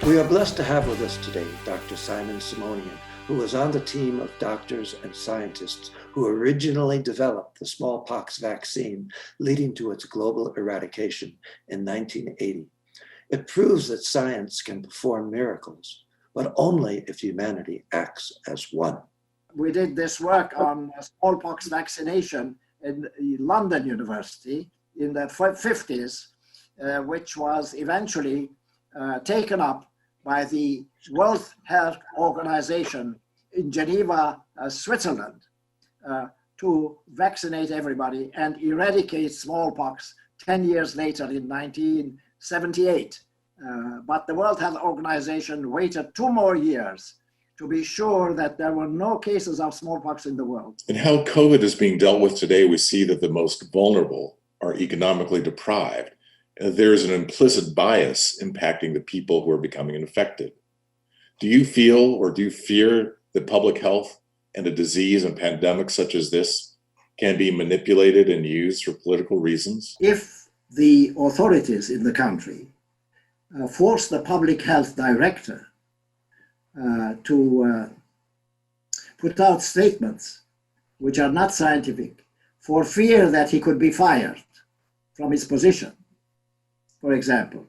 We are blessed to have with us today Dr. Simon Simonian, who was on the team of doctors and scientists who originally developed the smallpox vaccine, leading to its global eradication in 1980. It proves that science can perform miracles, but only if humanity acts as one. We did this work on smallpox vaccination in London University in the 50s, which was eventually taken up by the World Health Organization in Geneva, Switzerland, to vaccinate everybody and eradicate smallpox 10 years later in 1978. But the World Health Organization waited 2 more years to be sure that there were no cases of smallpox in the world. And how COVID is being dealt with today, we see that the most vulnerable are economically deprived. There is an implicit bias impacting the people who are becoming infected. Do you feel or do you fear that public health and a disease and pandemic such as this can be manipulated and used for political reasons? If the authorities in the country force the public health director to put out statements which are not scientific for fear that he could be fired from his position, for example,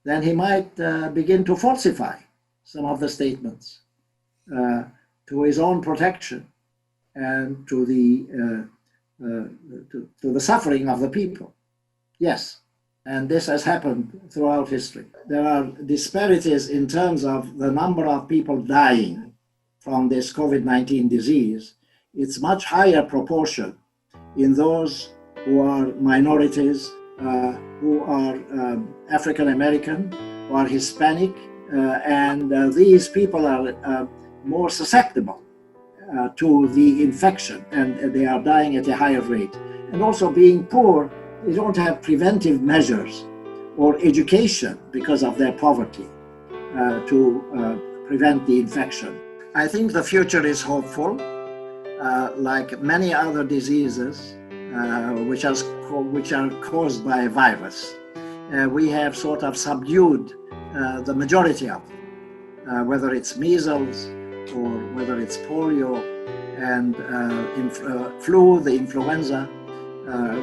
then he might begin to falsify some of the statements to his own protection and to the suffering of the people. Yes, and this has happened throughout history. There are disparities in terms of the number of people dying from this COVID-19 disease. It's much higher proportion in those who are minorities, who are African American, who are Hispanic, and these people are more susceptible to the infection, and they are dying at a higher rate. And also, being poor, they don't have preventive measures or education because of their poverty to prevent the infection. I think the future is hopeful. Like many other diseases which are caused by a virus, we have sort of subdued the majority of them, whether it's measles or whether it's polio and flu, the influenza.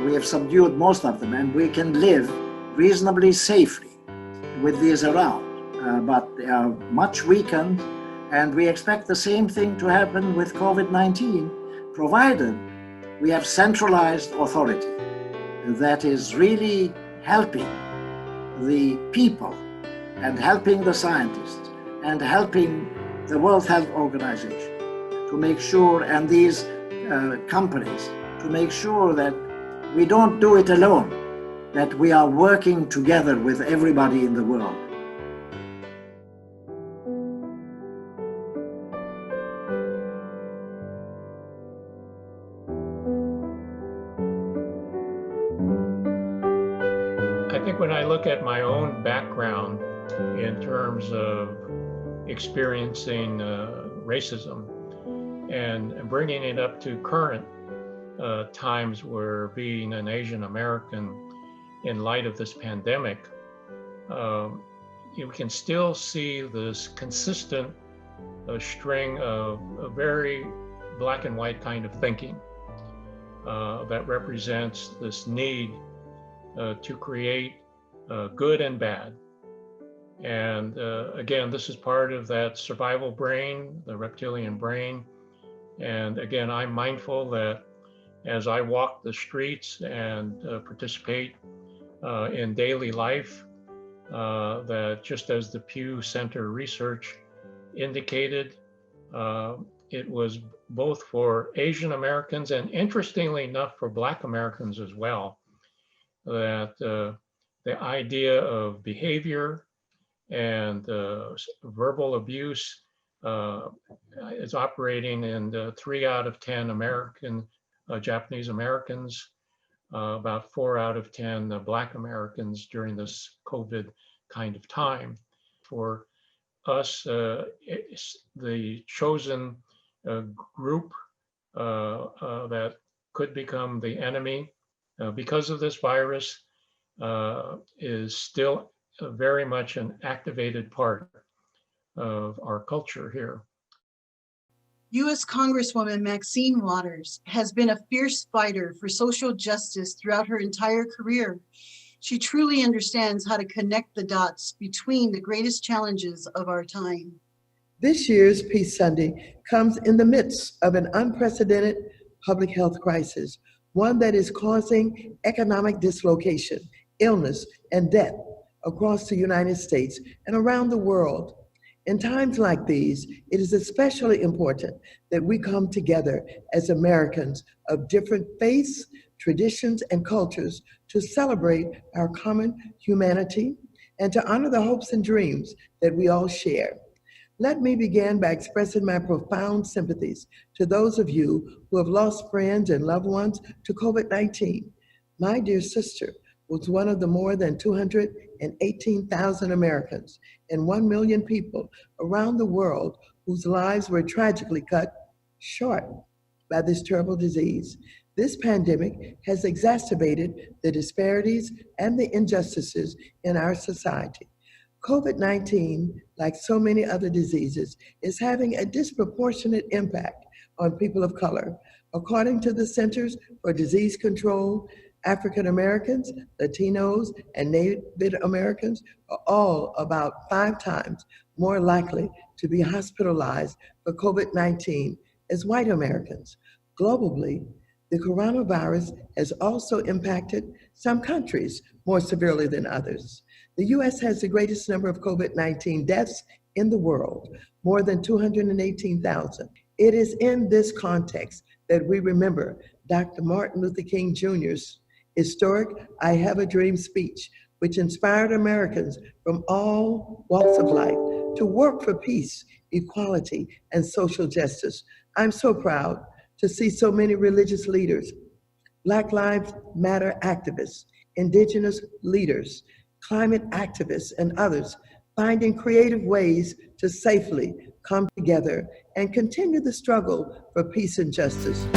We have subdued most of them, and we can live reasonably safely with these around, but they are much weakened, and we expect the same thing to happen with COVID-19, provided we have centralized authority that is really helping the people and helping the scientists and helping the World Health Organization to make sure, and these companies, to make sure that we don't do it alone, that we are working together with everybody in the world. I think when I look at my own background in terms of experiencing racism and bringing it up to current times where being an Asian American in light of this pandemic, you can still see this consistent string of a very black and white kind of thinking that represents this need to create good and bad. And again, this is part of that survival brain, the reptilian brain. And again, I'm mindful that as I walk the streets and participate in daily life, that just as the Pew Center research indicated, it was both for Asian Americans and, interestingly enough, for Black Americans as well, that the idea of behavior and verbal abuse is operating in 3 out of 10 Japanese Americans, about 4 out of 10 Black Americans during this COVID kind of time. For us, the chosen group that could become the enemy because of this virus is still very much an activated part of our culture here. U.S. Congresswoman Maxine Waters has been a fierce fighter for social justice throughout her entire career. She truly understands how to connect the dots between the greatest challenges of our time. This year's Peace Sunday comes in the midst of an unprecedented public health crisis, one that is causing economic dislocation, illness, and death across the United States and around the world. In times like these, it is especially important that we come together as Americans of different faiths, traditions, and cultures to celebrate our common humanity and to honor the hopes and dreams that we all share. Let me begin by expressing my profound sympathies to those of you who have lost friends and loved ones to COVID-19. My dear sister was one of the more than 218,000 Americans and 1 million people around the world whose lives were tragically cut short by this terrible disease. This pandemic has exacerbated the disparities and the injustices in our society. COVID-19, like so many other diseases, is having a disproportionate impact on people of color. According to the Centers for Disease Control, African Americans, Latinos, and Native Americans are all about 5 times more likely to be hospitalized for COVID-19 as white Americans. Globally, the coronavirus has also impacted some countries more severely than others. The US has the greatest number of COVID-19 deaths in the world, more than 218,000. It is in this context that we remember Dr. Martin Luther King Jr.'s historic I Have a Dream speech, which inspired Americans from all walks of life to work for peace, equality, and social justice. I'm so proud to see so many religious leaders, Black Lives Matter activists, Indigenous leaders, climate activists, and others finding creative ways to safely come together and continue the struggle for peace and justice.